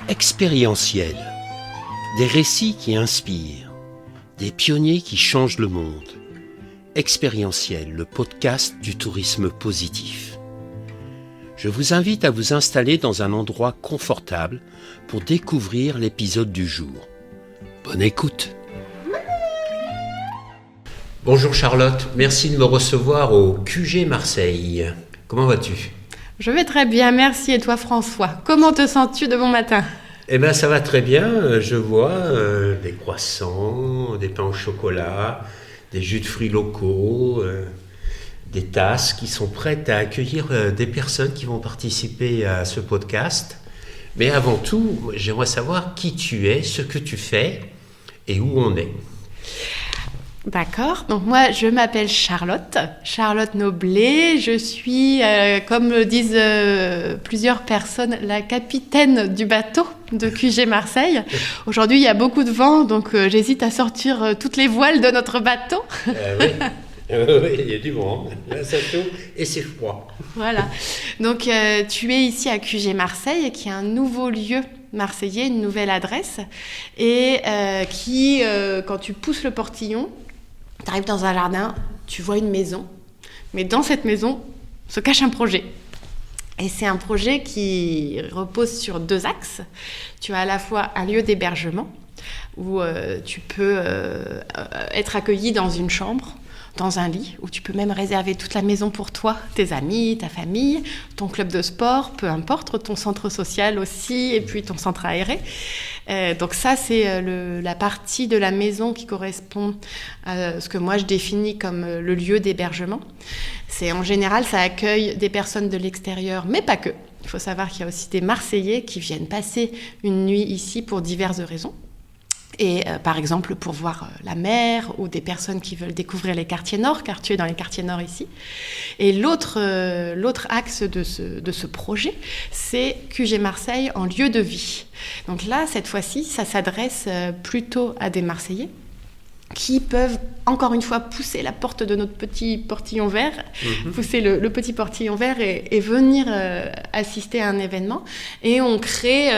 Expérientiel. Des récits qui inspirent. Des pionniers qui changent le monde. Expérientiel, le podcast du tourisme positif. Je vous invite à vous installer dans un endroit confortable pour découvrir l'épisode du jour. Bonne écoute. Bonjour Charlotte, merci de me recevoir au QG Marseille. Comment vas-tu ? Je vais très bien, merci. Et toi François, comment te sens-tu de bon matin ? Eh bien ça va très bien, je vois des croissants, des pains au chocolat, des jus de fruits locaux, des tasses qui sont prêtes à accueillir des personnes qui vont participer à ce podcast. Mais avant tout, j'aimerais savoir qui tu es, ce que tu fais et où on est. D'accord, donc moi je m'appelle Charlotte Noblet, je suis, comme le disent plusieurs personnes, la capitaine du bateau de QG Marseille. Aujourd'hui il y a beaucoup de vent, donc j'hésite à sortir toutes les voiles de notre bateau. Oui, il y a du vent, là ça chauffe et c'est froid. Voilà, donc tu es ici à QG Marseille, qui est un nouveau lieu marseillais, une nouvelle adresse, et qui, quand tu pousses le portillon, tu arrives dans un jardin, tu vois une maison, mais dans cette maison se cache un projet. Et c'est un projet qui repose sur 2 axes. Tu as à la fois un lieu d'hébergement où tu peux être accueilli dans une chambre, dans un lit, où tu peux même réserver toute la maison pour toi, tes amis, ta famille, ton club de sport, peu importe, ton centre social aussi, et puis ton centre aéré. Donc ça, c'est la partie de la maison qui correspond à ce que moi je définis comme le lieu d'hébergement. C'est en général, ça accueille des personnes de l'extérieur, mais pas que. Il faut savoir qu'il y a aussi des Marseillais qui viennent passer une nuit ici pour diverses raisons. Et par exemple pour voir la mer, ou des personnes qui veulent découvrir les quartiers nord, car tu es dans les quartiers nord ici. Et l'autre axe de ce projet, c'est QG Marseille en lieu de vie. Donc là, cette fois-ci, ça s'adresse plutôt à des Marseillais qui peuvent, encore une fois, pousser la porte de notre petit portillon vert, pousser le petit portillon vert et venir assister à un événement. Et on crée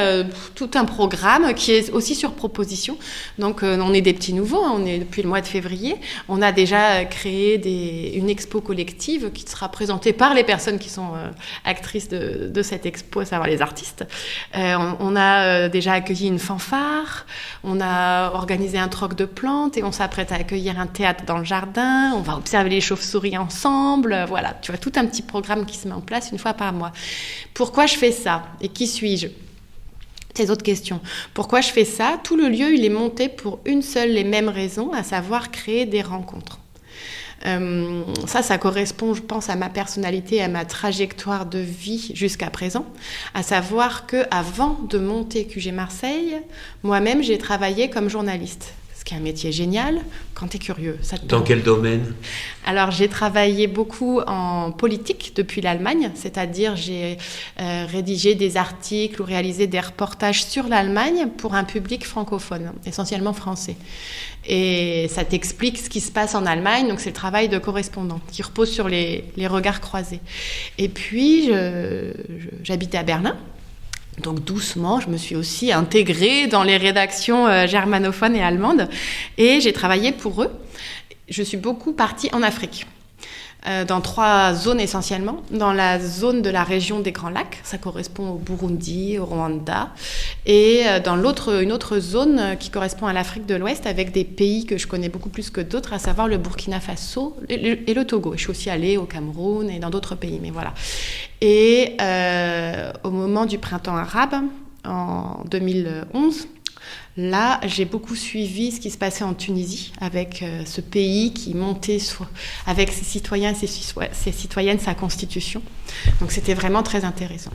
tout un programme qui est aussi sur proposition. Donc, on est des petits nouveaux, on est depuis le mois de février. On a déjà créé une expo collective qui sera présentée par les personnes qui sont actrices de cette expo, à savoir les artistes. On a déjà accueilli une fanfare, on a organisé un troc de plantes et on s'apprête à accueillir un théâtre dans le jardin, on va observer les chauves-souris ensemble, voilà, tu vois, tout un petit programme qui se met en place une fois par mois. Pourquoi je fais ça et qui suis-je ? Ces autres questions. Pourquoi je fais ça ? Tout le lieu, il est monté pour une seule et même raison, à savoir créer des rencontres. Ça correspond, je pense, à ma personnalité, à ma trajectoire de vie jusqu'à présent, à savoir qu'avant de monter QG Marseille, moi-même, j'ai travaillé comme journaliste. Qui est un métier génial quand tu es curieux. Dans quel domaine ? Alors, j'ai travaillé beaucoup en politique depuis l'Allemagne, c'est-à-dire j'ai rédigé des articles ou réalisé des reportages sur l'Allemagne pour un public francophone, essentiellement français. Et ça t'explique ce qui se passe en Allemagne, donc c'est le travail de correspondant qui repose sur les regards croisés. Et puis, j'habitais à Berlin. Donc doucement, je me suis aussi intégrée dans les rédactions germanophones et allemandes et j'ai travaillé pour eux. Je suis beaucoup partie en Afrique, dans 3 zones essentiellement. Dans la zone de la région des Grands Lacs, ça correspond au Burundi, au Rwanda, et dans une autre zone qui correspond à l'Afrique de l'Ouest, avec des pays que je connais beaucoup plus que d'autres, à savoir le Burkina Faso et le Togo. Je suis aussi allée au Cameroun et dans d'autres pays, mais voilà. Et au moment du printemps arabe, en 2011, là, j'ai beaucoup suivi ce qui se passait en Tunisie, avec ce pays qui montait avec ses citoyens et ses citoyennes, sa constitution. Donc c'était vraiment très intéressant.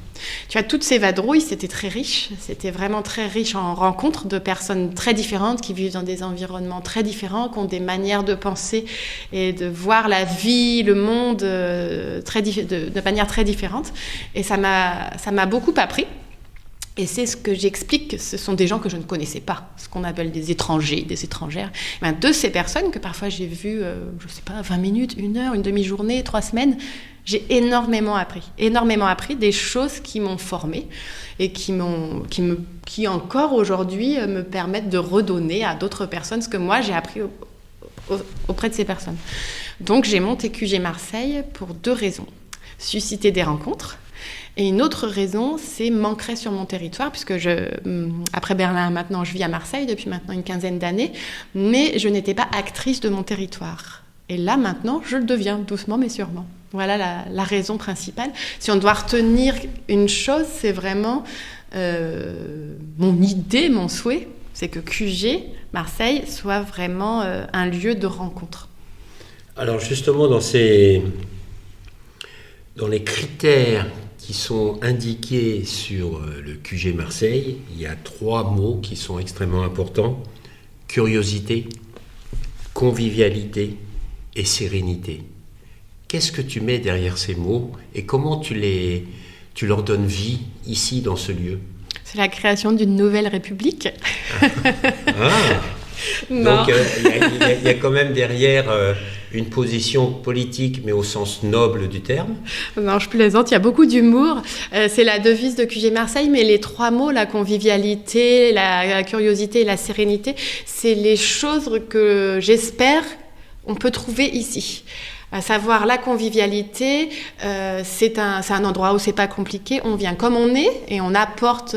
Tu vois, toutes ces vadrouilles, c'était très riche. C'était vraiment très riche en rencontres de personnes très différentes qui vivent dans des environnements très différents, qui ont des manières de penser et de voir la vie, le monde de manière très différente. Et ça m'a beaucoup appris. Et c'est ce que j'explique, ce sont des gens que je ne connaissais pas, ce qu'on appelle des étrangers, des étrangères. De ces personnes que parfois j'ai vues, 20 minutes, 1 heure, une demi-journée, 3 semaines, J'ai énormément appris des choses qui m'ont formée et qui encore aujourd'hui me permettent de redonner à d'autres personnes ce que moi j'ai appris auprès de ces personnes. Donc j'ai monté QG Marseille pour 2 raisons. Susciter des rencontres. Et une autre raison, c'est m'ancrer sur mon territoire, puisque après Berlin, maintenant, je vis à Marseille depuis maintenant une 15aine d'années, mais je n'étais pas actrice de mon territoire. Et là, maintenant, je le deviens, doucement mais sûrement. Voilà la raison principale. Si on doit retenir une chose, c'est vraiment mon idée, mon souhait, c'est que QG Marseille soit vraiment un lieu de rencontre. Alors justement, dans les critères qui sont indiqués sur le QG Marseille, il y a 3 mots qui sont extrêmement importants: curiosité, convivialité et sérénité. Qu'est-ce que tu mets derrière ces mots et comment tu leur donnes vie ici dans ce lieu? C'est la création d'une nouvelle république. Donc il y a quand même derrière une position politique, mais au sens noble du terme. Non, je plaisante, il y a beaucoup d'humour. C'est la devise de QG Marseille, mais les 3 mots, la convivialité, la curiosité et la sérénité, c'est les choses que j'espère on peut trouver ici. À savoir la convivialité, c'est un endroit où c'est pas compliqué, on vient comme on est et on apporte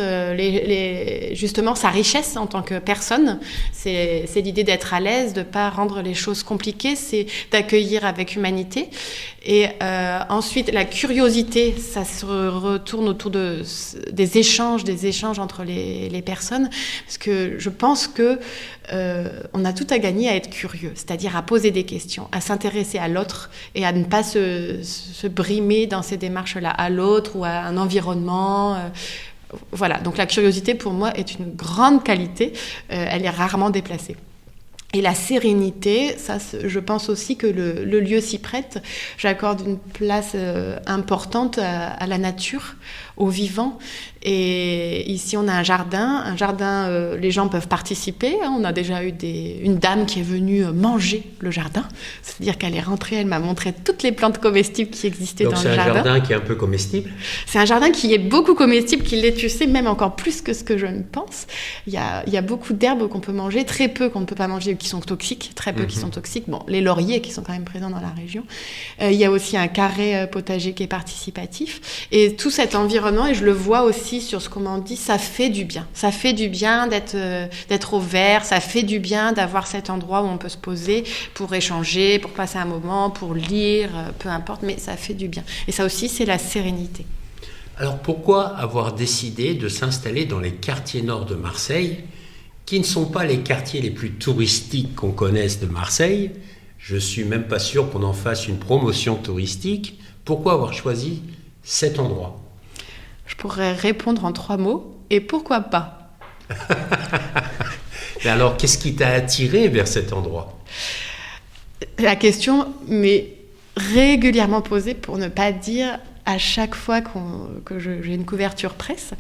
justement sa richesse en tant que personne. C'est l'idée d'être à l'aise, de pas rendre les choses compliquées, c'est d'accueillir avec humanité. Et ensuite, la curiosité, ça se retourne autour des échanges entre les personnes, parce que je pense que on a tout à gagner à être curieux, c'est-à-dire à poser des questions, à s'intéresser à l'autre et à ne pas se brimer dans ces démarches-là à l'autre ou à un environnement. Voilà, donc la curiosité pour moi est une grande qualité, elle est rarement déplacée. Et la sérénité, ça, je pense aussi que le lieu s'y prête. J'accorde une place importante à la nature, au vivant. Et ici, on a un jardin, les gens peuvent participer. On a déjà eu une dame qui est venue manger le jardin. C'est-à-dire qu'elle est rentrée, elle m'a montré toutes les plantes comestibles qui existaient dans le jardin. Donc c'est un jardin qui est un peu comestible? C'est un jardin qui est beaucoup comestible, qui l'est, tu sais, même encore plus que ce que je ne pense. Il y a beaucoup d'herbes qu'on peut manger, très peu qu'on ne peut pas manger, qui sont toxiques, très peu qui sont toxiques. Bon, les lauriers qui sont quand même présents dans la région. Il y a aussi un carré potager qui est participatif. Et tout cet environnement, et je le vois aussi sur ce qu'on m'en dit, ça fait du bien. Ça fait du bien d'être au vert, ça fait du bien d'avoir cet endroit où on peut se poser pour échanger, pour passer un moment, pour lire, peu importe, mais ça fait du bien. Et ça aussi, c'est la sérénité. Alors pourquoi avoir décidé de s'installer dans les quartiers nord de Marseille, qui ne sont pas les quartiers les plus touristiques qu'on connaisse de Marseille? Je ne suis même pas sûr qu'on en fasse une promotion touristique. Pourquoi avoir choisi cet endroit? Je pourrais répondre en 3 mots, et pourquoi pas? Mais alors, qu'est-ce qui t'a attiré vers cet endroit? La question m'est régulièrement posée, pour ne pas dire à chaque fois que j'ai une couverture presse.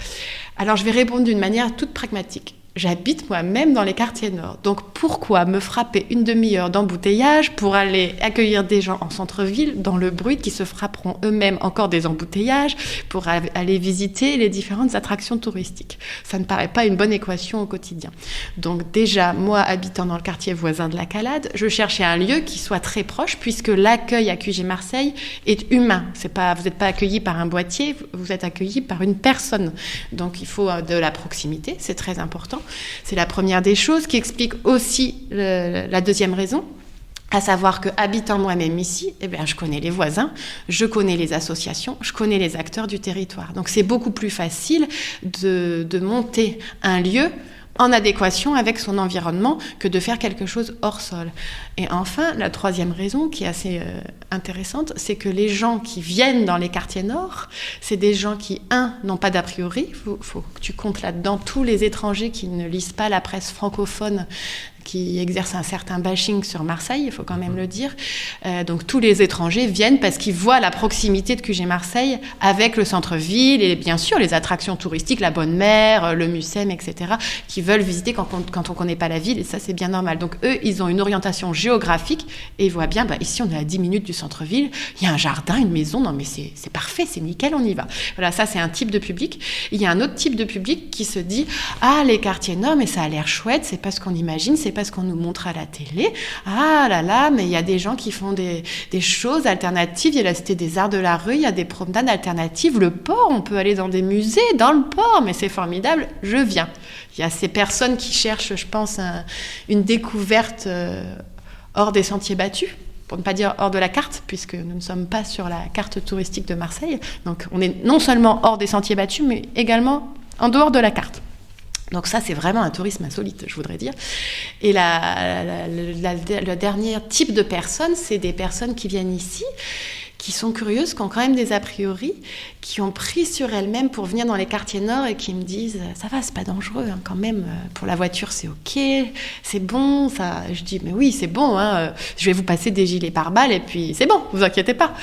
Alors, je vais répondre d'une manière toute pragmatique. J'habite moi-même dans les quartiers nord. Donc pourquoi me frapper une demi-heure d'embouteillage pour aller accueillir des gens en centre-ville, dans le bruit, qui se frapperont eux-mêmes encore des embouteillages, pour aller visiter les différentes attractions touristiques? Ça ne paraît pas une bonne équation au quotidien. Donc déjà, moi, habitant dans le quartier voisin de la Calade, je cherchais un lieu qui soit très proche, puisque l'accueil à QG Marseille est humain. Vous n'êtes pas accueilli par un boîtier, vous êtes accueilli par une personne. Donc il faut de la proximité, c'est très important. C'est la première des choses qui explique aussi la deuxième raison, à savoir que habitant moi-même ici, je connais les voisins, je connais les associations, je connais les acteurs du territoire. Donc c'est beaucoup plus facile de monter un lieu en adéquation avec son environnement que de faire quelque chose hors sol. Et enfin, la troisième raison qui est assez intéressante, c'est que les gens qui viennent dans les quartiers nord, c'est des gens qui, n'ont pas d'a priori, faut que tu comptes là-dedans tous les étrangers qui ne lisent pas la presse francophone, qui exerce un certain bashing sur Marseille, il faut quand même le dire. Donc tous les étrangers viennent parce qu'ils voient la proximité de QG Marseille avec le centre-ville et bien sûr les attractions touristiques, la Bonne Mère, le Mucem, etc., qui veulent visiter quand on ne connaît pas la ville, et ça c'est bien normal. Donc eux, ils ont une orientation géographique et ils voient bien, ici on est à 10 minutes du centre-ville, il y a un jardin, une maison, non mais c'est parfait, c'est nickel, on y va. Voilà, ça c'est un type de public. Il y a un autre type de public qui se dit, ah les quartiers nord, mais ça a l'air chouette, c'est pas ce qu'on imagine, c'est pas ce qu'on nous montre à la télé. Ah là là, mais il y a des gens qui font des choses alternatives, il y a la Cité des Arts de la Rue, il y a des promenades alternatives, le port, on peut aller dans des musées, dans le port, mais c'est formidable, je viens. Il y a ces personnes qui cherchent, je pense, une découverte hors des sentiers battus, pour ne pas dire hors de la carte, puisque nous ne sommes pas sur la carte touristique de Marseille. Donc on est non seulement hors des sentiers battus, mais également en dehors de la carte. Donc ça, c'est vraiment un tourisme insolite, je voudrais dire. Et le dernier type de personnes, c'est des personnes qui viennent ici, qui sont curieuses, qui ont quand même des a priori, qui ont pris sur elles-mêmes pour venir dans les quartiers nord et qui me disent « ça va, c'est pas dangereux hein, quand même, pour la voiture c'est ok, c'est bon, ça... » Je dis « mais oui, c'est bon, hein, je vais vous passer des gilets pare-balles et puis c'est bon, vous inquiétez pas. »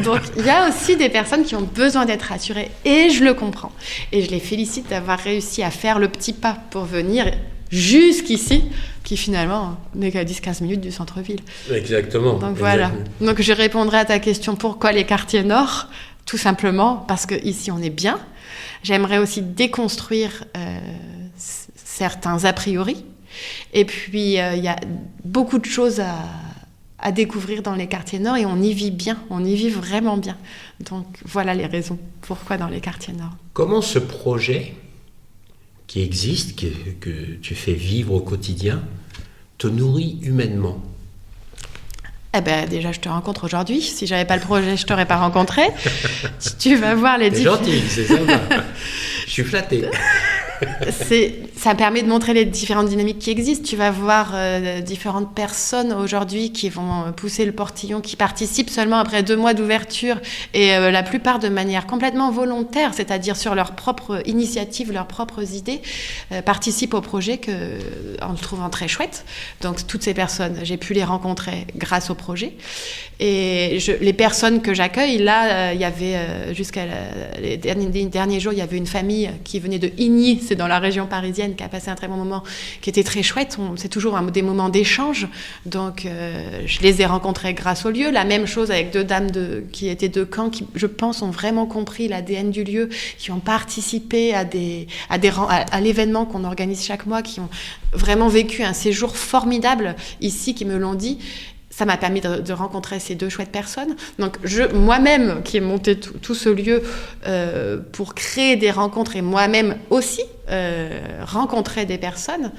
Donc il y a aussi des personnes qui ont besoin d'être rassurées et je le comprends. Et je les félicite d'avoir réussi à faire le petit pas pour venir jusqu'ici, qui finalement n'est qu'à 10-15 minutes du centre-ville. Exactement. Donc voilà. Donc je répondrai à ta question, pourquoi les quartiers nord ? Tout simplement parce qu'ici on est bien. J'aimerais aussi déconstruire certains a priori. Et puis il y a beaucoup de choses à découvrir dans les quartiers nord et on y vit bien, on y vit vraiment bien. Donc voilà les raisons pourquoi dans les quartiers nord. Comment ce projet qui existe, que tu fais vivre au quotidien, te nourrit humainement? Eh ben, déjà, je te rencontre aujourd'hui. Si j'avais pas le projet, je t'aurais pas rencontré. Tu vas voir les différences. C'est gentil, c'est sympa. Je suis flatté. Ça permet de montrer les différentes dynamiques qui existent. Tu vas voir différentes personnes aujourd'hui qui vont pousser le portillon, qui participent seulement après 2 mois d'ouverture et la plupart de manière complètement volontaire, c'est-à-dire sur leur propre initiative, leurs propres idées, participent au projet en le trouvant très chouette. Donc toutes ces personnes, j'ai pu les rencontrer grâce au projet. Et les personnes que j'accueille, là, il y avait les derniers jours, il y avait une famille qui venait de Igny, c'est dans la région parisienne, qui a passé un très bon moment, qui était très chouette. C'est toujours des moments d'échange. Donc, je les ai rencontrés grâce au lieu. La même chose avec 2 dames qui étaient de Caen, qui, je pense, ont vraiment compris l'ADN du lieu, qui ont participé à l'événement qu'on organise chaque mois, qui ont vraiment vécu un séjour formidable ici, qui me l'ont dit. Ça m'a permis de rencontrer ces 2 chouettes personnes. Donc, moi-même, qui ai monté tout ce lieu pour créer des rencontres et moi-même aussi rencontrer des personnes,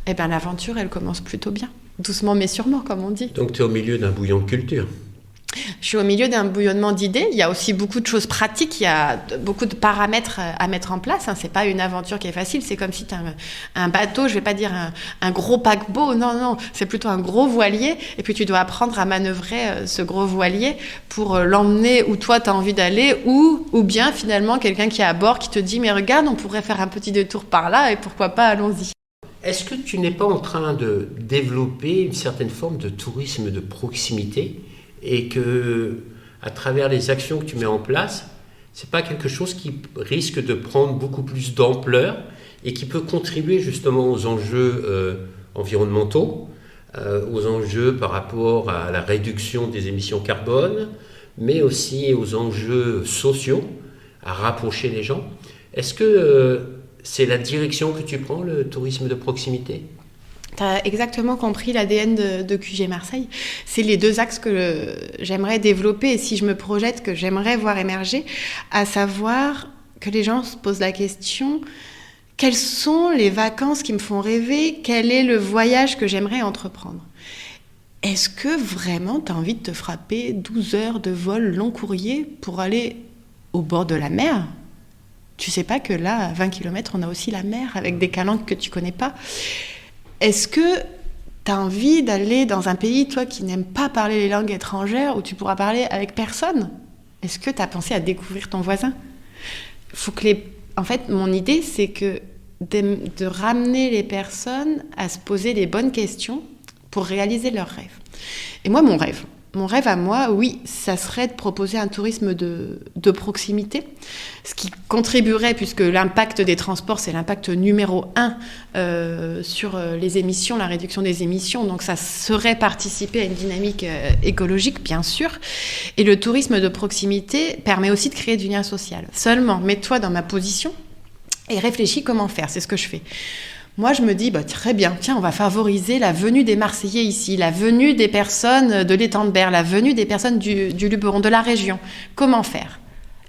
eh bien, l'aventure, elle commence plutôt bien. Doucement mais sûrement, comme on dit. Donc, tu es au milieu d'un bouillon de culture. Je suis au milieu d'un bouillonnement d'idées. Il y a aussi beaucoup de choses pratiques. Il y a beaucoup de paramètres à mettre en place. C'est pas une aventure qui est facile. C'est comme si tu as un bateau, je vais pas dire un gros paquebot. Non. C'est plutôt un gros voilier. Et puis, tu dois apprendre à manœuvrer ce gros voilier pour l'emmener où toi, tu as envie d'aller ou bien, finalement, quelqu'un qui est à bord qui te dit « Mais regarde, on pourrait faire un petit détour par là et pourquoi pas, allons-y ». Est-ce que tu n'es pas en train de développer une certaine forme de tourisme de proximité et que, à travers les actions que tu mets en place, c'est pas quelque chose qui risque de prendre beaucoup plus d'ampleur et qui peut contribuer justement aux enjeux environnementaux, aux enjeux par rapport à la réduction des émissions carbone, mais aussi aux enjeux sociaux, à rapprocher les gens. Est-ce que c'est la direction que tu prends, le tourisme de proximité ? Tu as exactement compris l'ADN de QG Marseille. C'est les 2 axes que j'aimerais développer et si je me projette, que j'aimerais voir émerger, à savoir que les gens se posent la question « Quelles sont les vacances qui me font rêver ? Quel est le voyage que j'aimerais entreprendre ?» Est-ce que vraiment tu as envie de te frapper 12 heures de vol long courrier pour aller au bord de la mer ? Tu sais pas que là, à 20 km, on a aussi la mer avec des calanques que tu connais pas. Est-ce que tu as envie d'aller dans un pays, toi, qui n'aime pas parler les langues étrangères, où tu pourras parler avec personne ? Est-ce que tu as pensé à découvrir ton voisin ? En fait, mon idée, c'est que de ramener les personnes à se poser les bonnes questions pour réaliser leurs rêves. Et moi, mon rêve à moi, oui, ça serait de proposer un tourisme de proximité, ce qui contribuerait, puisque l'impact des transports, c'est l'impact numéro 1 sur les émissions, la réduction des émissions, donc ça serait participer à une dynamique écologique, bien sûr. Et le tourisme de proximité permet aussi de créer du lien social. Seulement, mets-toi dans ma position et réfléchis comment faire, c'est ce que je fais. Moi, je me dis, très bien, tiens, on va favoriser la venue des Marseillais ici, la venue des personnes de l'étang de Berre, la venue des personnes du Luberon, de la région. Comment faire ?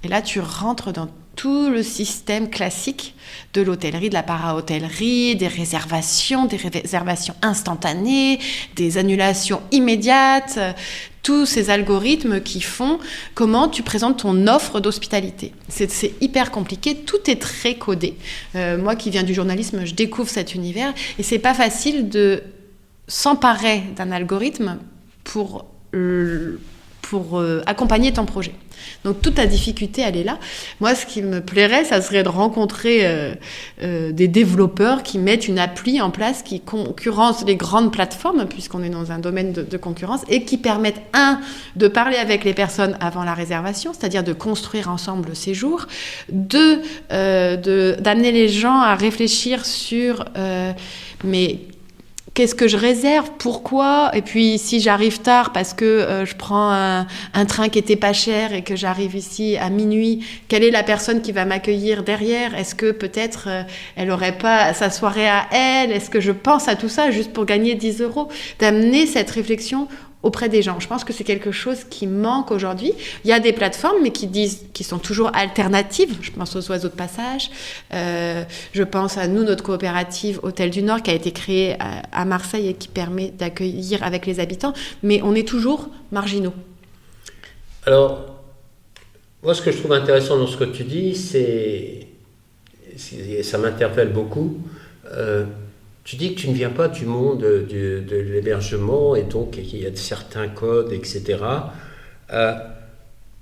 Et là, tu rentres dans tout le système classique de l'hôtellerie, de la para-hôtellerie, des réservations instantanées, des annulations immédiates, tous ces algorithmes qui font comment tu présentes ton offre d'hospitalité. C'est hyper compliqué, tout est très codé. Moi qui viens du journalisme, je découvre cet univers et c'est pas facile de s'emparer d'un algorithme pour accompagner ton projet. Donc toute ta difficulté, elle est là. Moi, ce qui me plairait, ça serait de rencontrer des développeurs qui mettent une appli en place qui concurrence les grandes plateformes, puisqu'on est dans un domaine de concurrence, et qui permettent, de parler avec les personnes avant la réservation, c'est-à-dire de construire ensemble le séjour, d'amener les gens à réfléchir sur mais qu'est-ce que je réserve ? Pourquoi ? Et puis, si j'arrive tard parce que je prends un train qui était pas cher et que j'arrive ici à minuit, quelle est la personne qui va m'accueillir derrière ? Est-ce que peut-être elle aurait pas sa soirée à elle ? Est-ce que je pense à tout ça juste pour gagner 10 €? D'amener cette réflexion auprès des gens. Je pense que c'est quelque chose qui manque aujourd'hui. Il y a des plateformes, mais qui sont toujours alternatives. Je pense aux oiseaux de passage. Je pense à nous, notre coopérative Hôtel du Nord, qui a été créée à Marseille et qui permet d'accueillir avec les habitants. Mais on est toujours marginaux. Alors, moi, ce que je trouve intéressant dans ce que tu dis, ça m'interpelle beaucoup. Tu dis que tu ne viens pas du monde de l'hébergement et donc il y a certains codes, etc.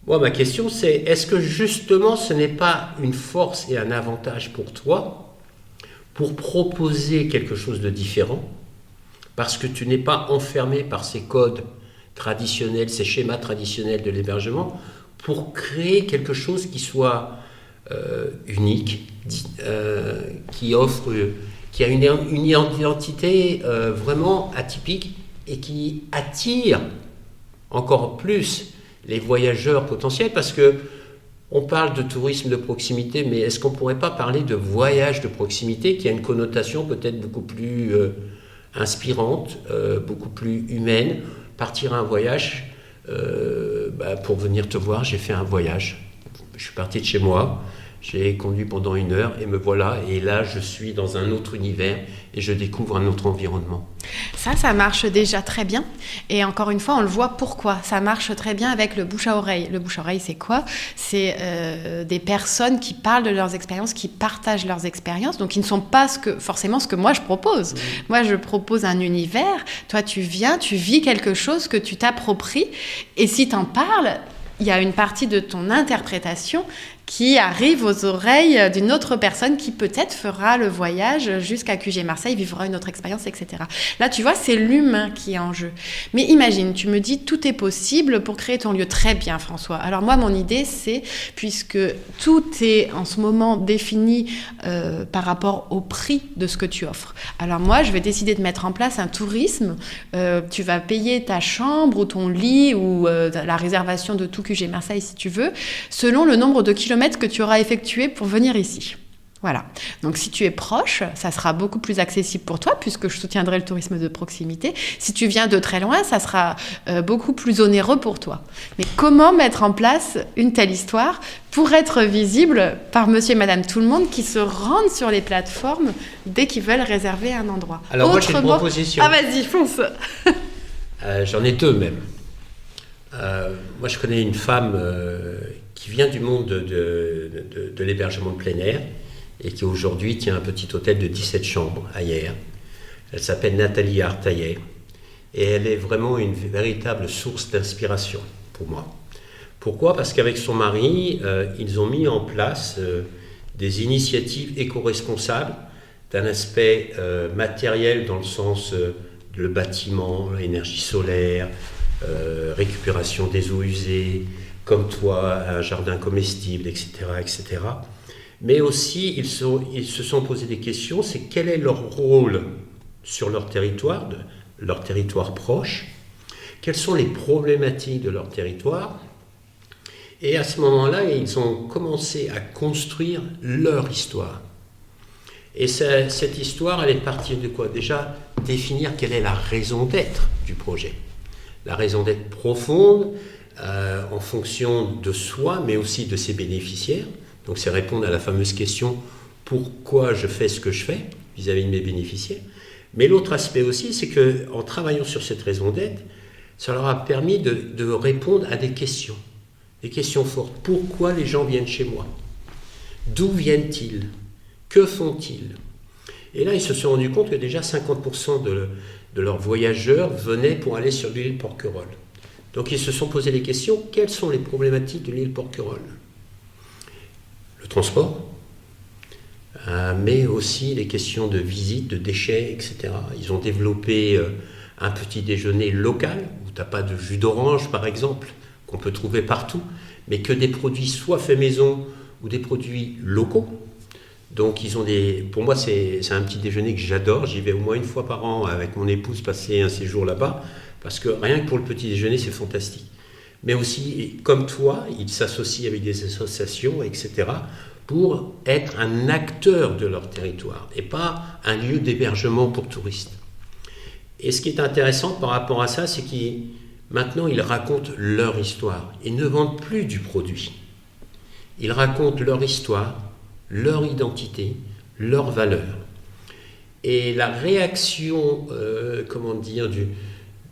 Moi, ma question, c'est est-ce que justement ce n'est pas une force et un avantage pour toi pour proposer quelque chose de différent parce que tu n'es pas enfermé par ces codes traditionnels, ces schémas traditionnels de l'hébergement pour créer quelque chose qui soit unique, qui offre... qui a une identité vraiment atypique et qui attire encore plus les voyageurs potentiels parce que on parle de tourisme de proximité, mais est-ce qu'on ne pourrait pas parler de voyage de proximité qui a une connotation peut-être beaucoup plus inspirante, beaucoup plus humaine, partir à un voyage pour venir te voir, j'ai fait un voyage, je suis parti de chez moi, j'ai conduit pendant 1 heure et me voilà, et là je suis dans un autre univers et je découvre un autre environnement. Ça marche déjà très bien. Et encore une fois, on le voit pourquoi. Ça marche très bien avec le bouche à oreille. Le bouche à oreille, c'est quoi ? C'est des personnes qui parlent de leurs expériences, qui partagent leurs expériences, donc qui ne sont pas forcément ce que moi je propose. Moi, je propose un univers. Toi, tu viens, tu vis quelque chose que tu t'appropries. Et si tu en parles, il y a une partie de ton interprétation qui arrive aux oreilles d'une autre personne qui peut-être fera le voyage jusqu'à QG Marseille, vivra une autre expérience, etc. Là, tu vois, c'est l'humain qui est en jeu. Mais imagine, tu me dis, tout est possible pour créer ton lieu. Très bien, François. Alors moi, mon idée, c'est, puisque tout est en ce moment défini par rapport au prix de ce que tu offres. Alors moi, je vais décider de mettre en place un tourisme. Tu vas payer ta chambre ou ton lit ou la réservation de tout QG Marseille, si tu veux, selon le nombre de kilomètres que tu auras effectué pour venir ici. Voilà. Donc, si tu es proche, ça sera beaucoup plus accessible pour toi puisque je soutiendrai le tourisme de proximité. Si tu viens de très loin, ça sera beaucoup plus onéreux pour toi. Mais comment mettre en place une telle histoire pour être visible par monsieur et madame tout le monde qui se rendent sur les plateformes dès qu'ils veulent réserver un endroit ? Alors, moi, j'ai une proposition. Ah, vas-y, fonce. J'en ai 2 même. Moi, je connais une femme qui vient du monde de l'hébergement de plein air et qui aujourd'hui tient un petit hôtel de 17 chambres à Hyères. Elle s'appelle Nathalie Artaillet et elle est vraiment une véritable source d'inspiration pour moi. Pourquoi ? Parce qu'avec son mari, ils ont mis en place des initiatives éco-responsables d'un aspect matériel dans le sens le bâtiment, l'énergie solaire, récupération des eaux usées, comme toi, un jardin comestible, etc., etc. Mais aussi, ils se sont posé des questions, c'est quel est leur rôle sur leur territoire proche, quelles sont les problématiques de leur territoire. Et à ce moment-là, ils ont commencé à construire leur histoire. Et cette histoire, elle est partie de quoi? Déjà, définir quelle est la raison d'être du projet. La raison d'être profonde, en fonction de soi, mais aussi de ses bénéficiaires. Donc c'est répondre à la fameuse question « Pourquoi je fais ce que je fais ?» vis-à-vis de mes bénéficiaires. Mais l'autre aspect aussi, c'est qu'en travaillant sur cette raison d'être, ça leur a permis de répondre à des questions fortes. Pourquoi les gens viennent chez moi? D'où viennent-ils? Que font-ils? Et là, ils se sont rendus compte que déjà 50% de leurs voyageurs venaient pour aller sur l'île Porquerolles. Donc ils se sont posé les questions, quelles sont les problématiques de l'île Porquerolles? Le transport, mais aussi les questions de visite, de déchets, etc. Ils ont développé un petit déjeuner local, où tu n'as pas de jus d'orange par exemple, qu'on peut trouver partout, mais que des produits soit faits maison ou des produits locaux. Donc ils ont pour moi c'est un petit déjeuner que j'adore, j'y vais au moins une fois par an avec mon épouse passer un séjour là-bas, parce que rien que pour le petit déjeuner c'est fantastique. Mais aussi, comme toi, ils s'associent avec des associations, etc., pour être un acteur de leur territoire et pas un lieu d'hébergement pour touristes. Et ce qui est intéressant par rapport à ça, c'est qu'ils maintenant ils racontent leur histoire. Ils ne vendent plus du produit. Ils racontent leur histoire, leur identité, leurs valeurs. Et la réaction,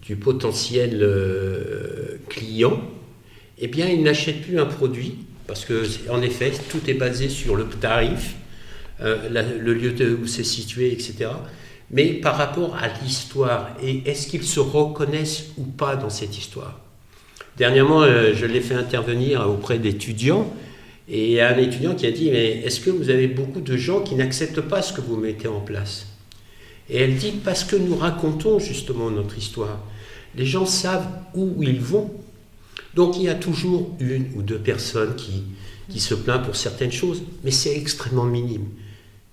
du potentiel client, eh bien, il n'achète plus un produit, parce que, en effet, tout est basé sur le tarif, le lieu où c'est situé, etc. Mais par rapport à l'histoire, et est-ce qu'ils se reconnaissent ou pas dans cette histoire? Dernièrement, je l'ai fait intervenir auprès d'étudiants, et il y a un étudiant qui a dit « Mais est-ce que vous avez beaucoup de gens qui n'acceptent pas ce que vous mettez en place ?» Et elle dit « Parce que nous racontons justement notre histoire. Les gens savent où ils vont. » Donc il y a toujours une ou deux personnes qui se plaignent pour certaines choses, mais c'est extrêmement minime.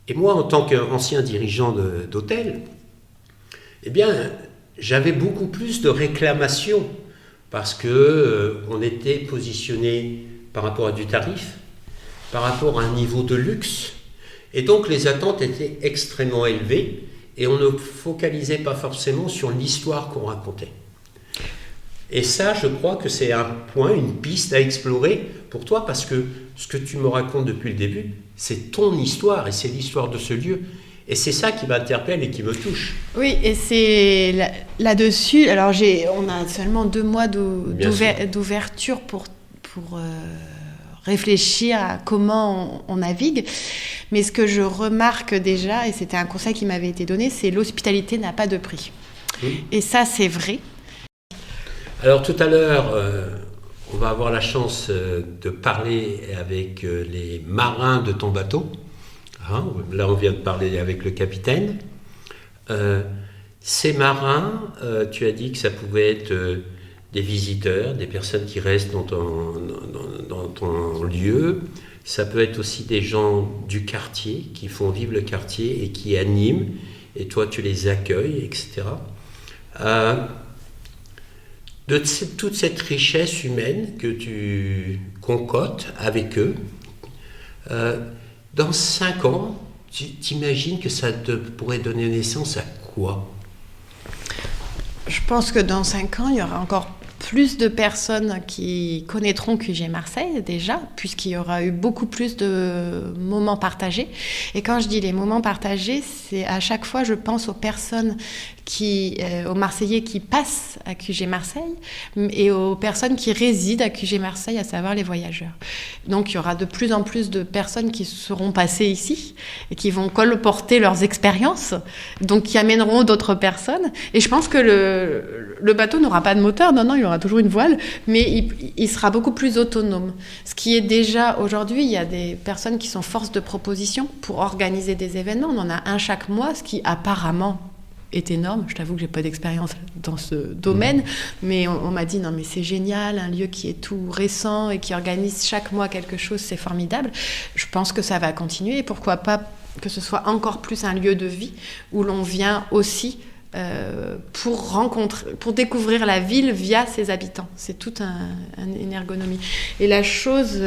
Et moi, en tant qu'ancien dirigeant d'hôtel, eh bien, j'avais beaucoup plus de réclamations parce qu'on était positionné par rapport à du tarif, par rapport à un niveau de luxe, et donc les attentes étaient extrêmement élevées et on ne focalisait pas forcément sur l'histoire qu'on racontait. Et ça, je crois que c'est un point, une piste à explorer pour toi, parce que ce que tu me racontes depuis le début, c'est ton histoire et c'est l'histoire de ce lieu. Et c'est ça qui m'interpelle et qui me touche. Oui, et c'est là-dessus. Alors, on a seulement 2 mois d'ouverture pour réfléchir à comment on navigue. Mais ce que je remarque déjà, et c'était un conseil qui m'avait été donné, c'est l'hospitalité n'a pas de prix. Et ça, c'est vrai. Alors tout à l'heure, on va avoir la chance de parler avec les marins de ton bateau. Là, on vient de parler avec le capitaine. Ces marins, tu as dit que ça pouvait être des visiteurs, des personnes qui restent dans ton lieu. Ça peut être aussi des gens du quartier qui font vivre le quartier et qui animent. Et toi, tu les accueilles, etc. De toute cette richesse humaine que tu concotes avec eux, dans 5 ans, tu t'imagines que ça pourrait donner naissance à quoi? Je pense que dans 5 ans, il y aura encore plus de personnes qui connaîtront QG Marseille déjà, puisqu'il y aura eu beaucoup plus de moments partagés. Et quand je dis les moments partagés, c'est à chaque fois, je pense aux personnes aux Marseillais qui passent à QG Marseille et aux personnes qui résident à QG Marseille, à savoir les voyageurs. Donc il y aura de plus en plus de personnes qui seront passées ici et qui vont colporter leurs expériences, donc qui amèneront d'autres personnes. Et je pense que le bateau n'aura pas de moteur, non, il aura aura toujours une voile, mais il sera beaucoup plus autonome. Ce qui est déjà aujourd'hui, il y a des personnes qui sont force de proposition pour organiser des événements. On en a un chaque mois, ce qui apparemment est énorme. Je t'avoue que j'ai pas d'expérience dans ce domaine, mais on m'a dit non mais c'est génial, un lieu qui est tout récent et qui organise chaque mois quelque chose, c'est formidable. Je pense que ça va continuer et pourquoi pas que ce soit encore plus un lieu de vie où l'on vient aussi pour découvrir la ville via ses habitants. C'est toute une ergonomie. Et la chose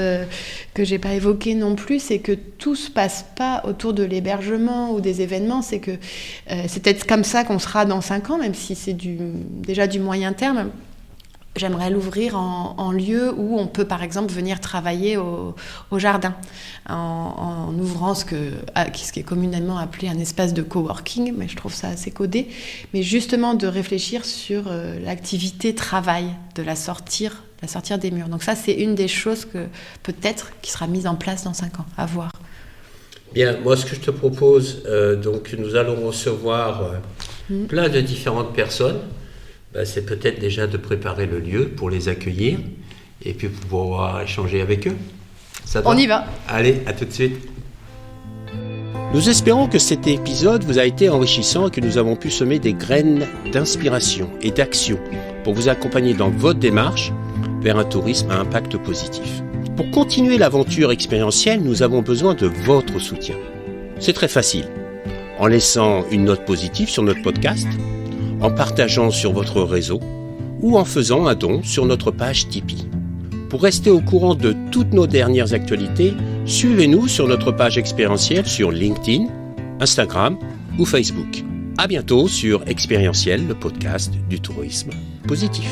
que j'ai pas évoquée non plus, c'est que tout se passe pas autour de l'hébergement ou des événements. C'est que c'est peut-être comme ça qu'on sera dans 5 ans, même si c'est déjà du moyen terme. J'aimerais l'ouvrir en lieu où on peut, par exemple, venir travailler au jardin, en ouvrant ce qui est communément appelé un espace de coworking, mais je trouve ça assez codé. Mais justement, de réfléchir sur l'activité travail, de la sortir des murs. Donc ça, c'est une des choses peut-être qui sera mise en place dans 5 ans, à voir. Bien, moi, ce que je te propose, donc nous allons recevoir plein de différentes personnes. C'est peut-être déjà de préparer le lieu pour les accueillir et puis pouvoir échanger avec eux. Ça va ? On y va. Allez, à tout de suite. Nous espérons que cet épisode vous a été enrichissant et que nous avons pu semer des graines d'inspiration et d'action pour vous accompagner dans votre démarche vers un tourisme à impact positif. Pour continuer l'aventure expérientielle, nous avons besoin de votre soutien. C'est très facile. En laissant une note positive sur notre podcast, en partageant sur votre réseau ou en faisant un don sur notre page Tipeee. Pour rester au courant de toutes nos dernières actualités, suivez-nous sur notre page expérientielle sur LinkedIn, Instagram ou Facebook. À bientôt sur Expérientiel, le podcast du tourisme positif.